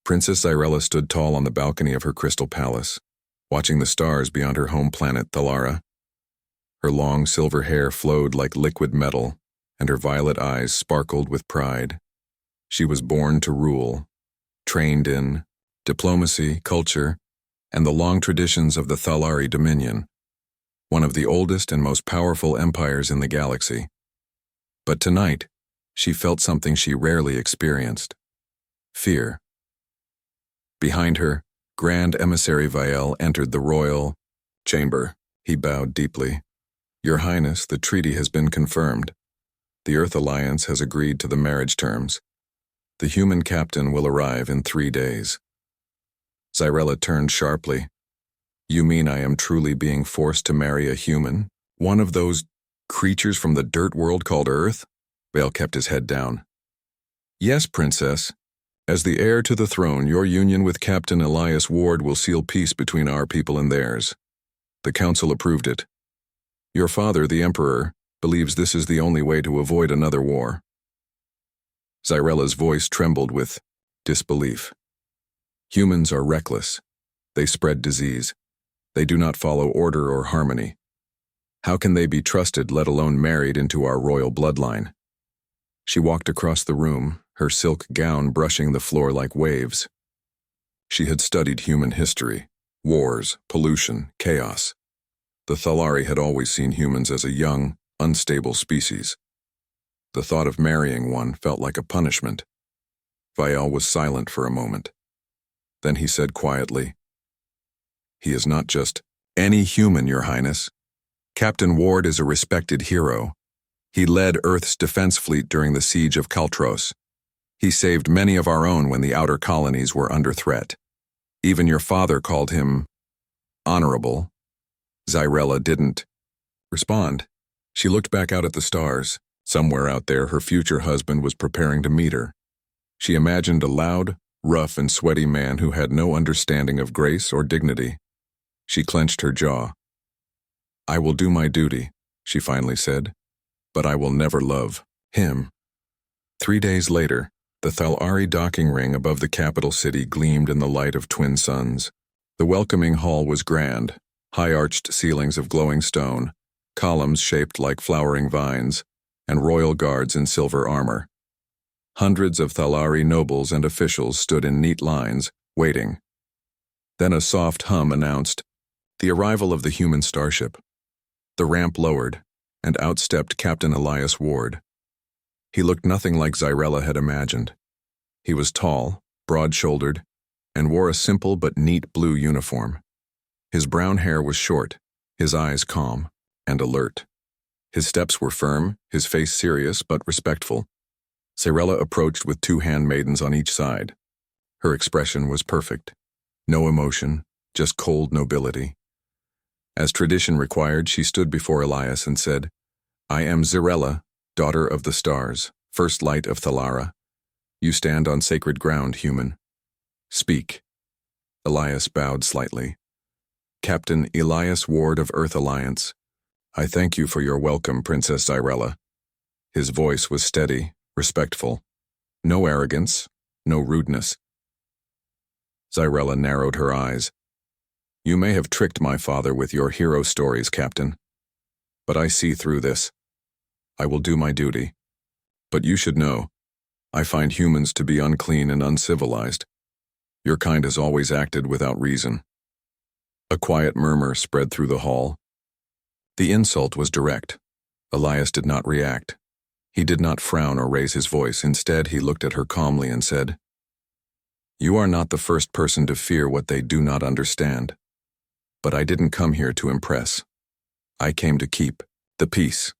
Princess Xyrella stood tall on the balcony of her crystal palace, watching the stars beyond her home planet Thalara. Her long silver hair flowed like liquid metal, and her violet eyes sparkled with pride. She was born to rule, trained in diplomacy, culture, and the long traditions of the Thalari Dominion, one of the oldest and most powerful empires in the galaxy. But tonight, she felt something she rarely experienced: fear. Behind her, Grand Emissary Viel entered the royal chamber. He bowed deeply. "Your Highness, the treaty has been confirmed. The Earth Alliance has agreed to the marriage terms. The human captain will arrive in 3 days." Xyrella turned sharply. "You mean I am truly being forced to marry a human? One of those creatures from the dirt world called Earth?" Vale kept his head down. "Yes, Princess. As the heir to the throne, your union with Captain Elias Ward will seal peace between our people and theirs. The council approved it. Your father, the Emperor, believes this is the only way to avoid another war." Xyrella's voice trembled with disbelief. "Humans are reckless. They spread disease. They do not follow order or harmony. How can they be trusted, let alone married into our royal bloodline?" She walked across the room, her silk gown brushing the floor like waves. She had studied human history, wars, pollution, chaos. The Thalari had always seen humans as a young, unstable species. The thought of marrying one felt like a punishment. Viel was silent for a moment. Then he said quietly, "He is not just any human, Your Highness. Captain Ward is a respected hero. He led Earth's defense fleet during the siege of Kaltros. He saved many of our own when the outer colonies were under threat. Even your father called him honorable." Xyrella didn't respond. She looked back out at the stars. Somewhere out there, her future husband was preparing to meet her. She imagined a loud, rough, and sweaty man who had no understanding of grace or dignity. She clenched her jaw. "I will do my duty," she finally said, "but I will never love him." 3 days later, the Thalari docking ring above the capital city gleamed in the light of twin suns. The welcoming hall was grand, high-arched ceilings of glowing stone, columns shaped like flowering vines, and royal guards in silver armor. Hundreds of Thalari nobles and officials stood in neat lines, waiting. Then a soft hum announced the arrival of the human starship. The ramp lowered, and out stepped Captain Elias Ward. He looked nothing like Xyrella had imagined. He was tall, broad-shouldered, and wore a simple but neat blue uniform. His brown hair was short, his eyes calm and alert. His steps were firm, his face serious but respectful. Xyrella approached with 2 handmaidens on each side. Her expression was perfect. No emotion, just cold nobility. As tradition required, she stood before Elias and said, "I am Xyrella, daughter of the stars, first light of Thalara. You stand on sacred ground, human. Speak." Elias bowed slightly. "Captain Elias Ward of Earth Alliance, I thank you for your welcome, Princess Xyrella." His voice was steady, respectful. No arrogance, no rudeness. Xyrella narrowed her eyes. "You may have tricked my father with your hero stories, Captain. But I see through this. I will do my duty. But you should know, I find humans to be unclean and uncivilized. Your kind has always acted without reason." A quiet murmur spread through the hall. The insult was direct. Elias did not react. He did not frown or raise his voice. Instead, he looked at her calmly and said, "You are not the first person to fear what they do not understand. But I didn't come here to impress. I came to keep the peace."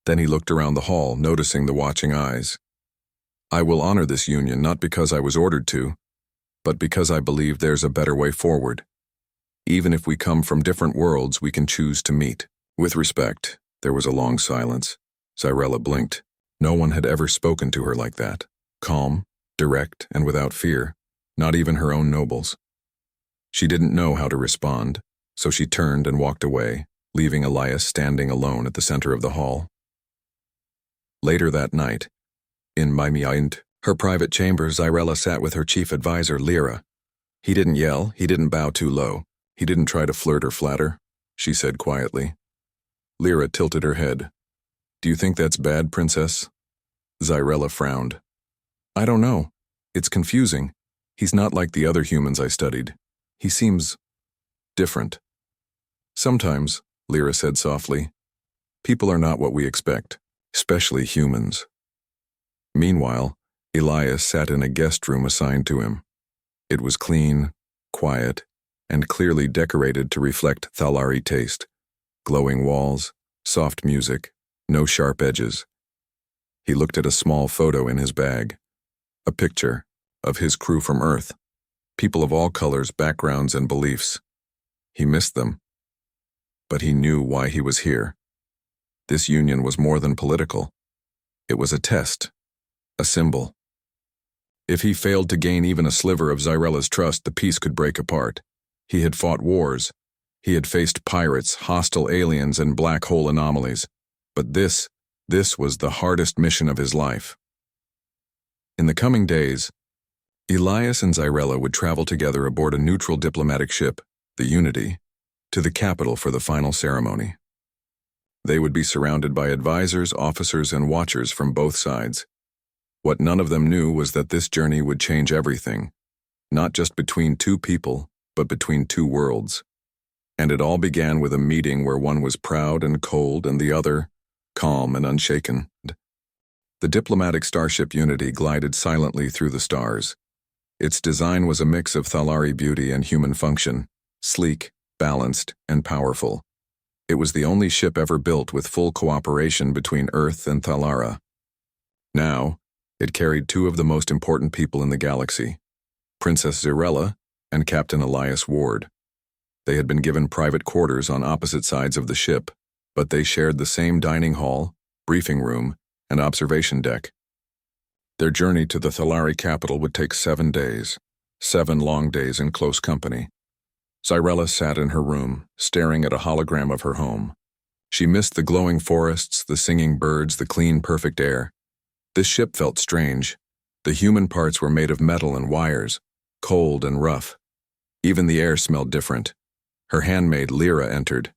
Then he looked around the hall, noticing the watching eyes. "I will honor this union not because I was ordered to, but because I believe there's a better way forward. Even if we come from different worlds, we can choose to meet with respect." There was a long silence. Xyrella blinked. No one had ever spoken to her like that. Calm, direct, and without fear. Not even her own nobles. She didn't know how to respond, so she turned and walked away, leaving Elias standing alone at the center of the hall. Later that night, in Maimiaint, Her private chamber, Zyrella sat with her chief advisor, Lyra. He didn't yell, he didn't bow too low, he didn't try to flirt or flatter, she said quietly. Lyra tilted her head. Do you think that's bad, Princess? Zyrella frowned. I don't know. It's confusing. He's not like the other humans I studied. He seems different. Sometimes, Lyra said softly, people are not what we expect, especially humans. Meanwhile, Elias sat in a guest room assigned to him. It was clean, quiet, and clearly decorated to reflect Thalari taste. Glowing walls, soft music, no sharp edges. He looked at a small photo in his bag. A picture of his crew from Earth. People of all colors, backgrounds, and beliefs. He missed them. But he knew why he was here. This union was more than political. It was a test, a symbol. If he failed to gain even a sliver of Zyrella's trust, the peace could break apart. He had fought wars. He had faced pirates, hostile aliens, and black hole anomalies. But this was the hardest mission of his life. In the coming days, Elias and Zyrella would travel together aboard a neutral diplomatic ship, the Unity, to the capital for the final ceremony. They would be surrounded by advisors, officers, and watchers from both sides. What none of them knew was that this journey would change everything, not just between two people, but between two worlds. And it all began with a meeting where one was proud and cold and the other calm and unshaken. The diplomatic starship Unity glided silently through the stars. Its design was a mix of Thalari beauty and human function, sleek, balanced, and powerful. It was the only ship ever built with full cooperation between Earth and Thalara. Now, it carried two of the most important people in the galaxy, Princess Zyrella and Captain Elias Ward. They had been given private quarters on opposite sides of the ship, but they shared the same dining hall, briefing room, and observation deck. Their journey to the Thalari capital would take 7 days, 7 long days in close company. Zyrella sat in her room, staring at a hologram of her home. She missed the glowing forests, the singing birds, the clean, perfect air. This ship felt strange. The human parts were made of metal and wires, cold and rough. Even the air smelled different. Her handmaid, Lyra, entered.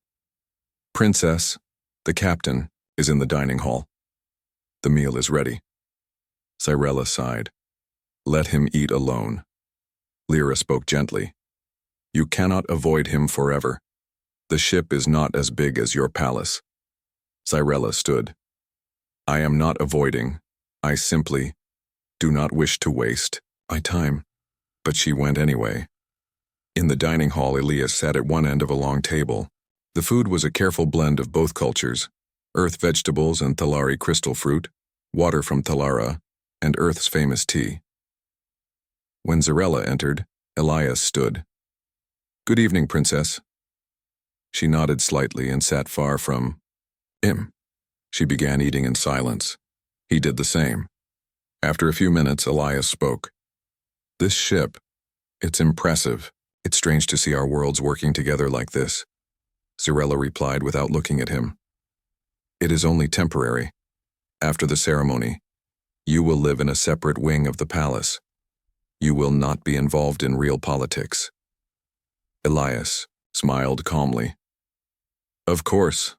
Princess, the captain, is in the dining hall. The meal is ready. Zyrella sighed. Let him eat alone. Lyra spoke gently. You cannot avoid him forever. The ship is not as big as your palace. Zyrella stood. I am not avoiding. I simply do not wish to waste my time. But she went anyway. In the dining hall, Elias sat at one end of a long table. The food was a careful blend of both cultures, Earth vegetables and Thalari crystal fruit, water from Thalara, and Earth's famous tea. When Zyrella entered, Elias stood. Good evening, Princess. She nodded slightly and sat far from him. She began eating in silence. He did the same. After a few minutes, Elias spoke. This ship, it's impressive. It's strange to see our worlds working together like this. Zyrella replied without looking at him. It is only temporary. After the ceremony, you will live in a separate wing of the palace. You will not be involved in real politics. Elias smiled calmly. Of course.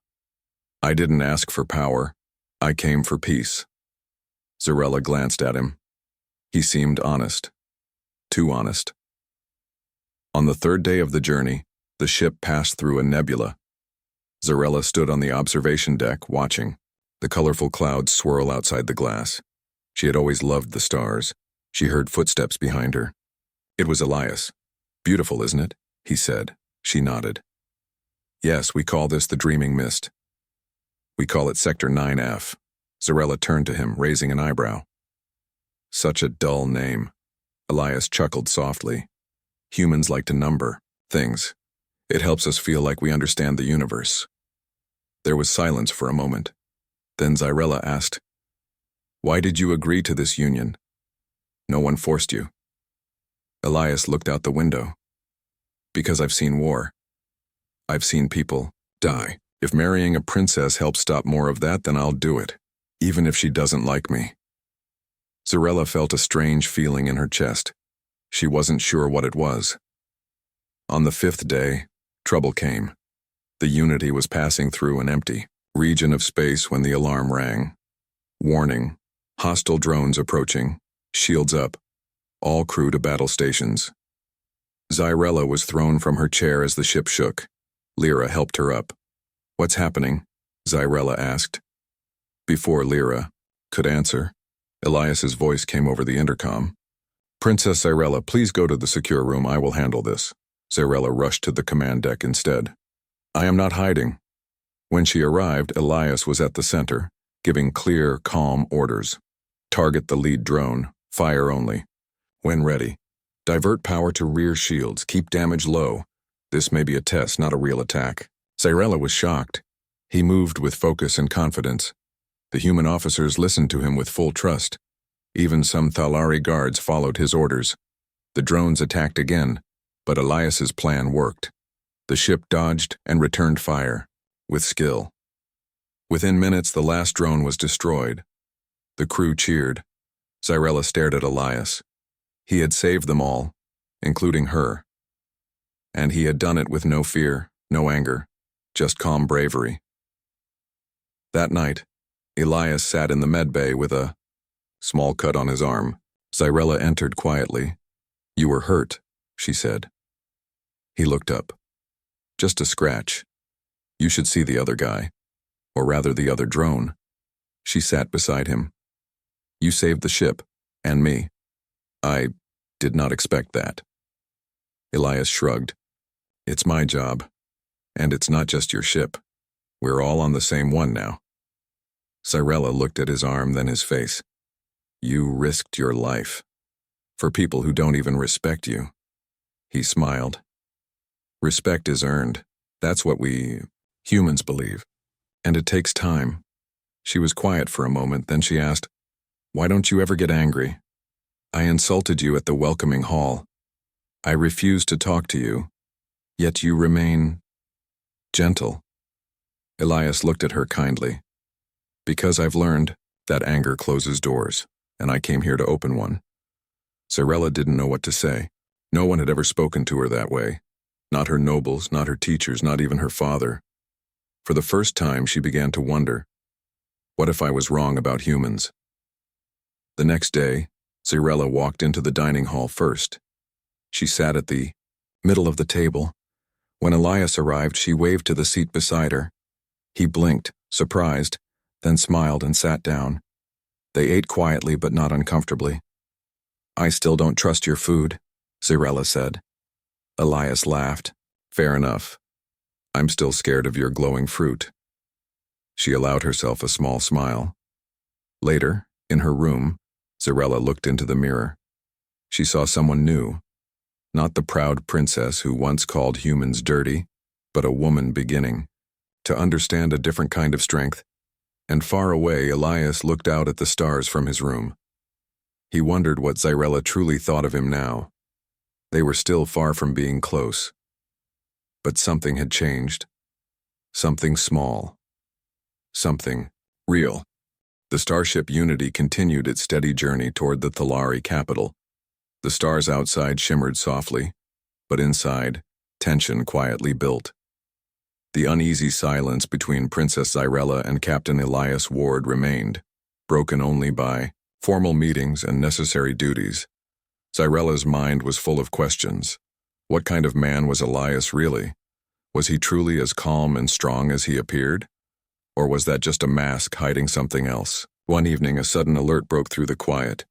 I didn't ask for power. I came for peace. Zyrella glanced at him. He seemed honest. Too honest. On the 3rd day of the journey, the ship passed through a nebula. Zyrella stood on the observation deck, watching. The colorful clouds swirl outside the glass. She had always loved the stars. She heard footsteps behind her. It was Elias. Beautiful, isn't it? He said. She nodded. Yes, we call this the Dreaming Mist. We call it Sector 9F. Zyrella turned to him, raising an eyebrow. Such a dull name. Elias chuckled softly. Humans like to number things. It helps us feel like we understand the universe. There was silence for a moment. Then Zyrella asked, Why did you agree to this union? No one forced you. Elias looked out the window. Because I've seen war. I've seen people die. If marrying a princess helps stop more of that, then I'll do it, even if she doesn't like me. Zarella felt a strange feeling in her chest. She wasn't sure what it was. On the 5th day, trouble came. The Unity was passing through an empty region of space when the alarm rang. Warning: hostile drones approaching, shields up, all crew to battle stations. Zarella was thrown from her chair as the ship shook. Lyra helped her up. "What's happening?" Zarella asked. Before Lyra could answer, Elias's voice came over the intercom. "Princess Zarella, please go to the secure room. I will handle this." Zarella rushed to the command deck instead. "I am not hiding." When she arrived, Elias was at the center, giving clear, calm orders. "Target the lead drone. Fire only. When ready, divert power to rear shields. Keep damage low. This may be a test, not a real attack." Zarella was shocked. He moved with focus and confidence. The human officers listened to him with full trust. Even some Thalari guards followed his orders. The drones attacked again, but Elias's plan worked. The ship dodged and returned fire, with skill. Within minutes, the last drone was destroyed. The crew cheered. Zarella stared at Elias. He had saved them all, including her. And he had done it with no fear, no anger, just calm bravery. That night, Elias sat in the medbay with a small cut on his arm. Zarella entered quietly. "You were hurt," she said. He looked up. "Just a scratch. You should see the other guy. Or rather the other drone." She sat beside him. "You saved the ship, and me. I did not expect that." Elias shrugged. "It's my job. And it's not just your ship. We're all on the same one now." Zarella looked at his arm, then his face. "You risked your life. For people who don't even respect you." He smiled. "Respect is earned. That's what we humans believe. And it takes time." She was quiet for a moment, then she asked, "Why don't you ever get angry? I insulted you at the welcoming hall. I refused to talk to you, yet you remain gentle." Elias looked at her kindly. "Because I've learned that anger closes doors, and I came here to open one." Zarella didn't know what to say. No one had ever spoken to her that way. Not her nobles, not her teachers, not even her father. For the first time, she began to wonder, what if I was wrong about humans? The next day, Zarella walked into the dining hall first. She sat at the middle of the table. When Elias arrived, she waved to the seat beside her. He blinked, surprised, then smiled and sat down. They ate quietly but not uncomfortably. "I still don't trust your food," Zarella said. Elias laughed. "Fair enough. I'm still scared of your glowing fruit." She allowed herself a small smile. Later, in her room, Zarella looked into the mirror. She saw someone new. Not the proud princess who once called humans dirty, but a woman beginning to understand a different kind of strength. And far away, Elias looked out at the stars from his room. He wondered what Zarella truly thought of him now. They were still far from being close. But something had changed. Something small. Something real. The starship Unity continued its steady journey toward the Thalari capital. The stars outside shimmered softly, but inside, tension quietly built. The uneasy silence between Princess Zarella and Captain Elias Ward remained, broken only by formal meetings and necessary duties. Zarella's mind was full of questions. What kind of man was Elias really? Was he truly as calm and strong as he appeared? Or was that just a mask hiding something else? One evening, a sudden alert broke through the quiet.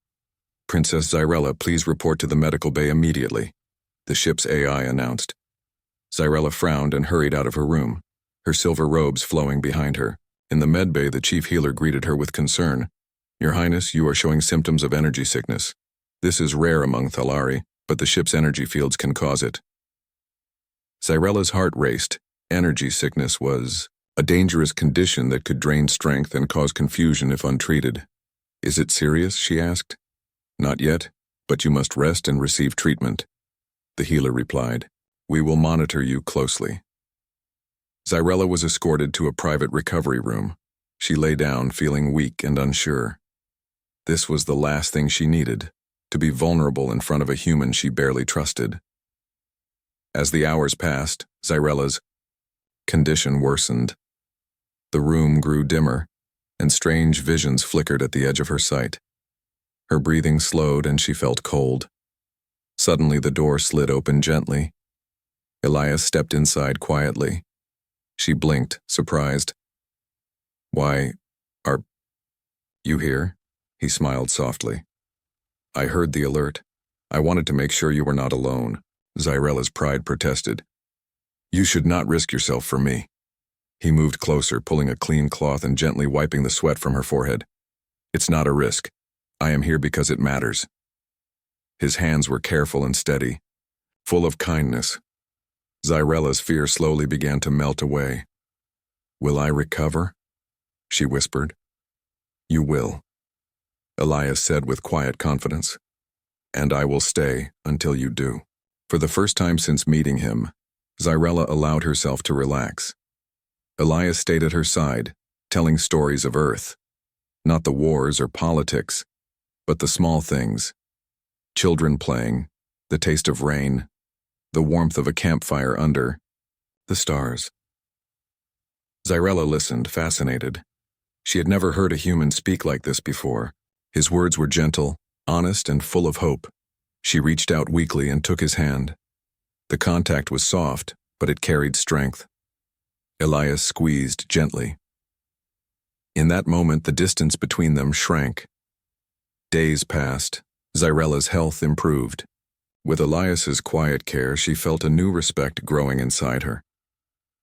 "Princess Zarella, please report to the medical bay immediately," the ship's AI announced. Zarella frowned and hurried out of her room, her silver robes flowing behind her. In the med bay, the chief healer greeted her with concern. "Your Highness, you are showing symptoms of energy sickness. This is rare among Thalari, but the ship's energy fields can cause it." Zarella's heart raced. Energy sickness was a dangerous condition that could drain strength and cause confusion if untreated. "Is it serious?" she asked. "Not yet, but you must rest and receive treatment," the healer replied. "We will monitor you closely." Zarella was escorted to a private recovery room. She lay down, feeling weak and unsure. This was the last thing she needed, to be vulnerable in front of a human she barely trusted. As the hours passed, Xirella's condition worsened. The room grew dimmer, and strange visions flickered at the edge of her sight. Her breathing slowed and she felt cold. Suddenly the door slid open gently. Elias stepped inside quietly. She blinked, surprised. "Why, are you here?" He smiled softly. "I heard the alert. I wanted to make sure you were not alone," Xirella's pride protested. "You should not risk yourself for me." He moved closer, pulling a clean cloth and gently wiping the sweat from her forehead. "It's not a risk. I am here because it matters." His hands were careful and steady, full of kindness. Xirella's fear slowly began to melt away. "Will I recover?" she whispered. "You will," Elias said with quiet confidence. "And I will stay until you do." For the first time since meeting him, Xyrella allowed herself to relax. Elias stayed at her side, telling stories of Earth. Not the wars or politics, but the small things. Children playing, the taste of rain, the warmth of a campfire under the stars. Xyrella listened, fascinated. She had never heard a human speak like this before. His words were gentle, honest, and full of hope. She reached out weakly and took his hand. The contact was soft, but it carried strength. Elias squeezed gently. In that moment, the distance between them shrank. Days passed. Xyrella's health improved. With Elias's quiet care, she felt a new respect growing inside her.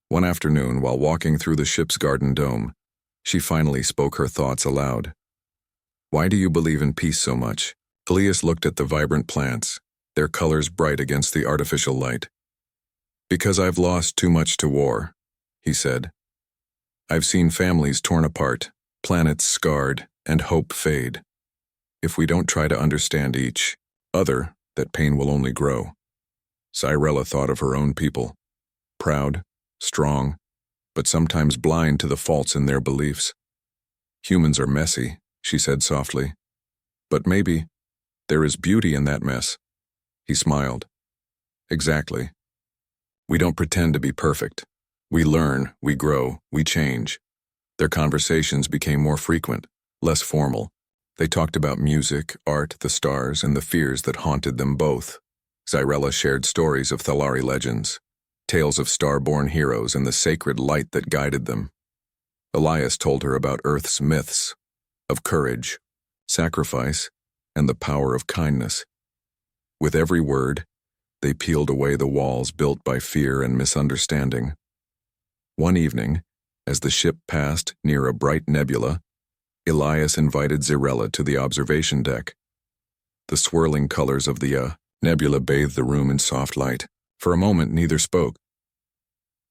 One afternoon, while walking through the ship's garden dome, she finally spoke her thoughts aloud. "Why do you believe in peace so much?" Elias looked at the vibrant plants, their colors bright against the artificial light. "Because I've lost too much to war," he said. "I've seen families torn apart, planets scarred, and hope fade. If we don't try to understand each other, that pain will only grow." Xyrella thought of her own people. Proud, strong, but sometimes blind to the faults in their beliefs. "Humans are messy," she said softly. "But maybe there is beauty in that mess." He smiled. "Exactly. We don't pretend to be perfect. We learn, we grow, we change." Their conversations became more frequent, less formal. They talked about music, art, the stars, and the fears that haunted them both. Xyrella shared stories of Thalari legends, tales of star-born heroes and the sacred light that guided them. Elias told her about Earth's myths, of courage, sacrifice, and the power of kindness. With every word, they peeled away the walls built by fear and misunderstanding. One evening, as the ship passed near a bright nebula, Elias invited Xyrella to the observation deck. The swirling colors of the nebula bathed the room in soft light. For a moment, neither spoke.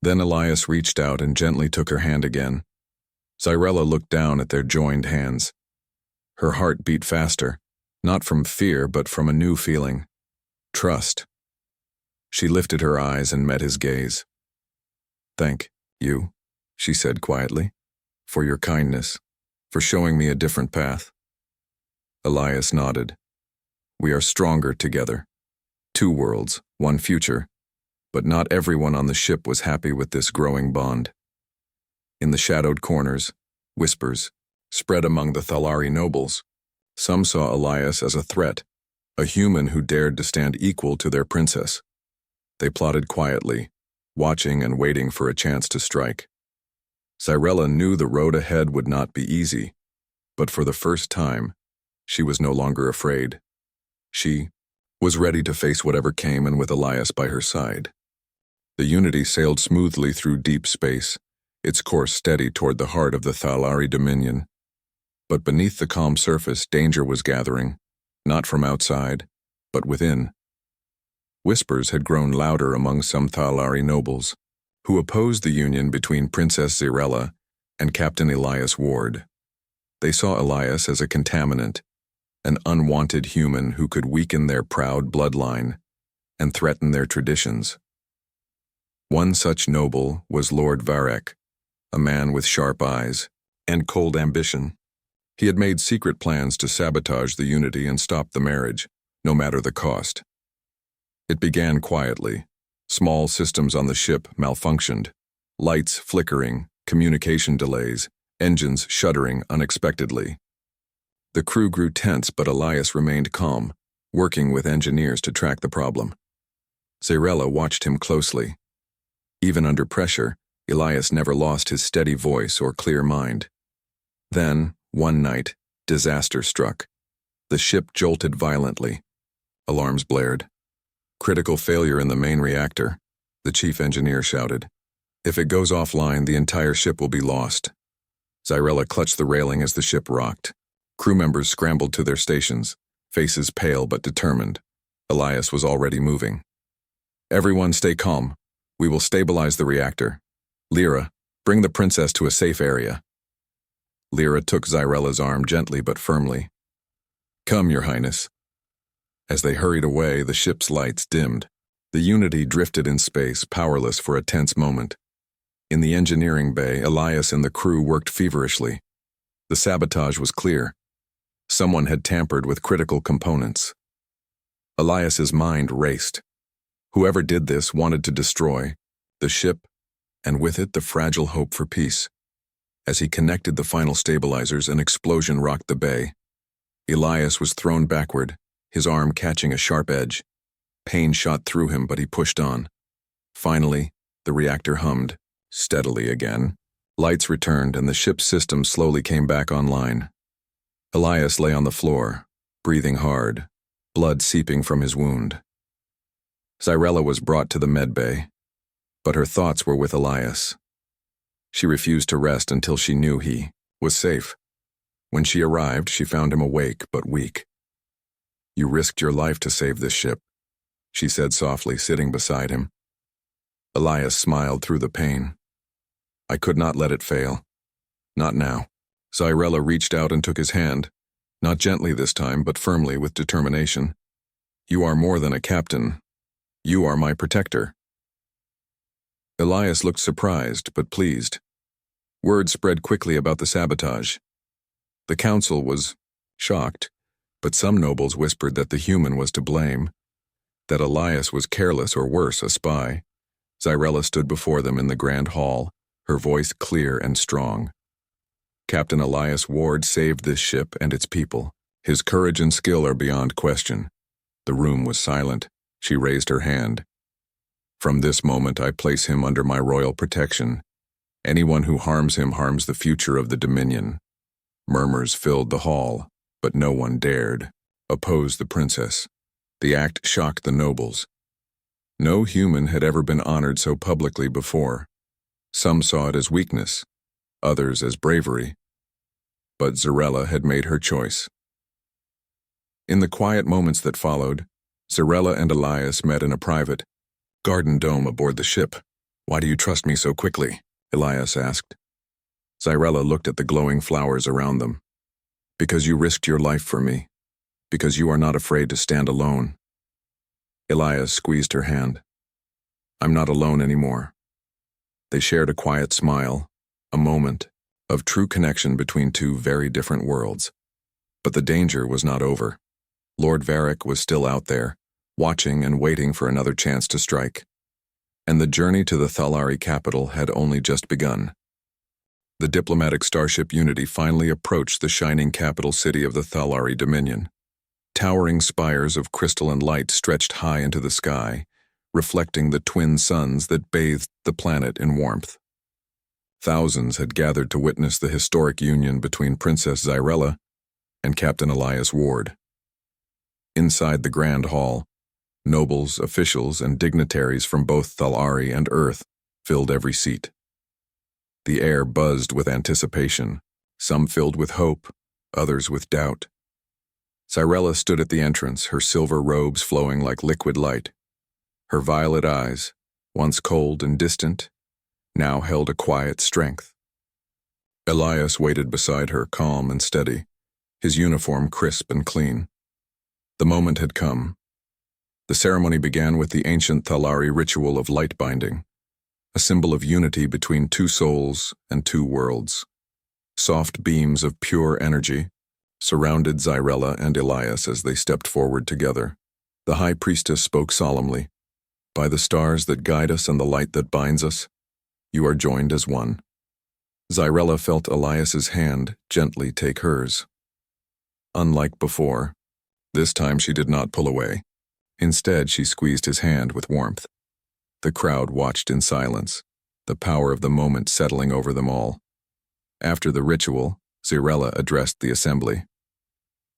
Then Elias reached out and gently took her hand again. Xyrella looked down at their joined hands. Her heart beat faster, not from fear but from a new feeling. Trust. She lifted her eyes and met his gaze. "Thank you," she said quietly, "for your kindness, for showing me a different path." Elias nodded. "We are stronger together. Two worlds, one future." But not everyone on the ship was happy with this growing bond. In the shadowed corners, whispers spread among the Thalari nobles. Some saw Elias as a threat, a human who dared to stand equal to their princess. They plotted quietly, watching and waiting for a chance to strike. Xyrella knew the road ahead would not be easy, but for the first time, she was no longer afraid. She was ready to face whatever came, and with Elias by her side. The Unity sailed smoothly through deep space, its course steady toward the heart of the Thalari Dominion. But beneath the calm surface, danger was gathering, not from outside, but within. Whispers had grown louder among some Thalari nobles, who opposed the union between Princess Xyrella and Captain Elias Ward. They saw Elias as a contaminant, an unwanted human who could weaken their proud bloodline and threaten their traditions. One such noble was Lord Varek, a man with sharp eyes and cold ambition. He had made secret plans to sabotage the Unity and stop the marriage, no matter the cost. It began quietly. Small systems on the ship malfunctioned. Lights flickering, communication delays, engines shuddering unexpectedly. The crew grew tense, but Elias remained calm, working with engineers to track the problem. Zarella watched him closely. Even under pressure, Elias never lost his steady voice or clear mind. Then, one night, disaster struck. The ship jolted violently. Alarms blared. "Critical failure in the main reactor," the chief engineer shouted. "If it goes offline, the entire ship will be lost." Zarella clutched the railing as the ship rocked. Crew members scrambled to their stations, faces pale but determined. Elias was already moving. "Everyone stay calm. We will stabilize the reactor. Lyra, bring the princess to a safe area." Lyra took Zarella's arm gently but firmly. "Come, Your Highness." As they hurried away, the ship's lights dimmed. The Unity drifted in space, powerless for a tense moment. In the engineering bay, Elias and the crew worked feverishly. The sabotage was clear. Someone had tampered with critical components. Elias's mind raced. Whoever did this wanted to destroy the ship, and with it the fragile hope for peace. As he connected the final stabilizers, an explosion rocked the bay. Elias was thrown backward, his arm catching a sharp edge. Pain shot through him, but he pushed on. Finally, the reactor hummed, steadily again. Lights returned, and the ship's system slowly came back online. Elias lay on the floor, breathing hard, blood seeping from his wound. Zarella was brought to the medbay, but her thoughts were with Elias. She refused to rest until she knew he was safe. When she arrived, she found him awake but weak. "You risked your life to save this ship," she said softly, sitting beside him. Elias smiled through the pain. "I could not let it fail. Not now." Zarella reached out and took his hand, not gently this time, but firmly with determination. "You are more than a captain. You are my protector." Elias looked surprised, but pleased. Word spread quickly about the sabotage. The council was shocked, but some nobles whispered that the human was to blame, that Elias was careless or worse, a spy. Zarella stood before them in the grand hall, her voice clear and strong. "Captain Elias Ward saved this ship and its people. His courage and skill are beyond question." The room was silent. She raised her hand. "From this moment I place him under my royal protection. Anyone who harms him harms the future of the Dominion." Murmurs filled the hall, but no one dared oppose the princess. The act shocked the nobles. No human had ever been honored so publicly before. Some saw it as weakness, others as bravery. But Zarella had made her choice. In the quiet moments that followed, Zarella and Elias met in a private garden dome aboard the ship. "Why do you trust me so quickly?" Elias asked. Zarella looked at the glowing flowers around them. "Because you risked your life for me. Because you are not afraid to stand alone." Elias squeezed her hand. "I'm not alone anymore." They shared a quiet smile, a moment of true connection between two very different worlds. But the danger was not over. Lord Varric was still out there, watching and waiting for another chance to strike. And the journey to the Thalari capital had only just begun. The diplomatic starship Unity finally approached the shining capital city of the Thalari Dominion. Towering spires of crystal and light stretched high into the sky, reflecting the twin suns that bathed the planet in warmth. Thousands had gathered to witness the historic union between Princess Zarella and Captain Elias Ward. Inside the grand hall, nobles, officials, and dignitaries from both Thalari and Earth filled every seat. The air buzzed with anticipation, some filled with hope, others with doubt. Zarella stood at the entrance, her silver robes flowing like liquid light. Her violet eyes, once cold and distant, now held a quiet strength. Elias waited beside her, calm and steady, his uniform crisp and clean. The moment had come. The ceremony began with the ancient Thalari ritual of light binding, a symbol of unity between two souls and two worlds. Soft beams of pure energy surrounded Xyrella and Elias as they stepped forward together. The High Priestess spoke solemnly. By the stars that guide us and the light that binds us, you are joined as one. Xyrella felt Elias's hand gently take hers. Unlike before, this time she did not pull away. Instead, she squeezed his hand with warmth. The crowd watched in silence, the power of the moment settling over them all. After the ritual, Xyrella addressed the assembly.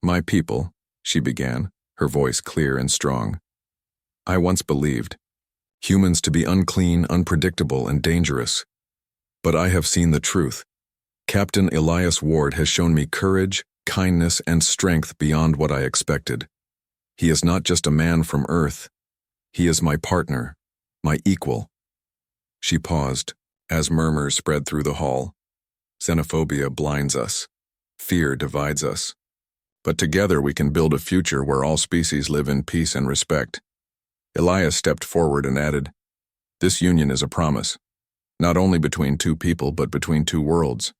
"My people," she began, her voice clear and strong. "I once believed humans to be unclean, unpredictable, and dangerous. But I have seen the truth. Captain Elias Ward has shown me courage, kindness, and strength beyond what I expected. He is not just a man from Earth. He is my partner, my equal." She paused, as murmurs spread through the hall. Xenophobia blinds us. Fear divides us. But together we can build a future where all species live in peace and respect. Elias stepped forward and added, "This union is a promise, not only between two people but between two worlds.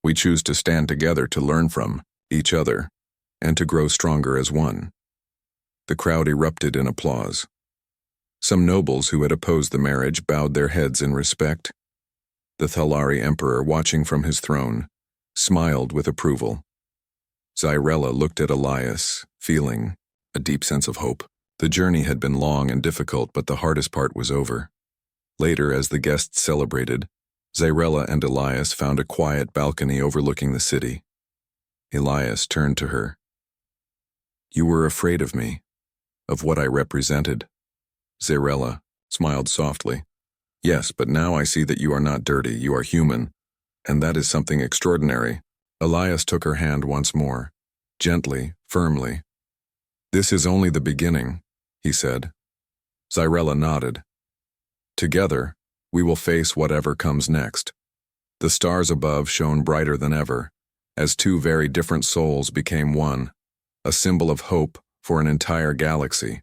We choose to stand together to learn from each other and to grow stronger as one." The crowd erupted in applause. Some nobles who had opposed the marriage bowed their heads in respect. The Thalari Emperor, watching from his throne, smiled with approval. Xyrella looked at Elias, feeling a deep sense of hope. The journey had been long and difficult, but the hardest part was over. Later, as the guests celebrated, Xyrella and Elias found a quiet balcony overlooking the city. Elias turned to her. "You were afraid of me, of what I represented." Xyrella smiled softly. "Yes, but now I see that you are not dirty, you are human, and that is something extraordinary." Elias took her hand once more, gently, firmly. "This is only the beginning," he said. Xyrella nodded. "Together, we will face whatever comes next." The stars above shone brighter than ever, as two very different souls became one, a symbol of hope for an entire galaxy.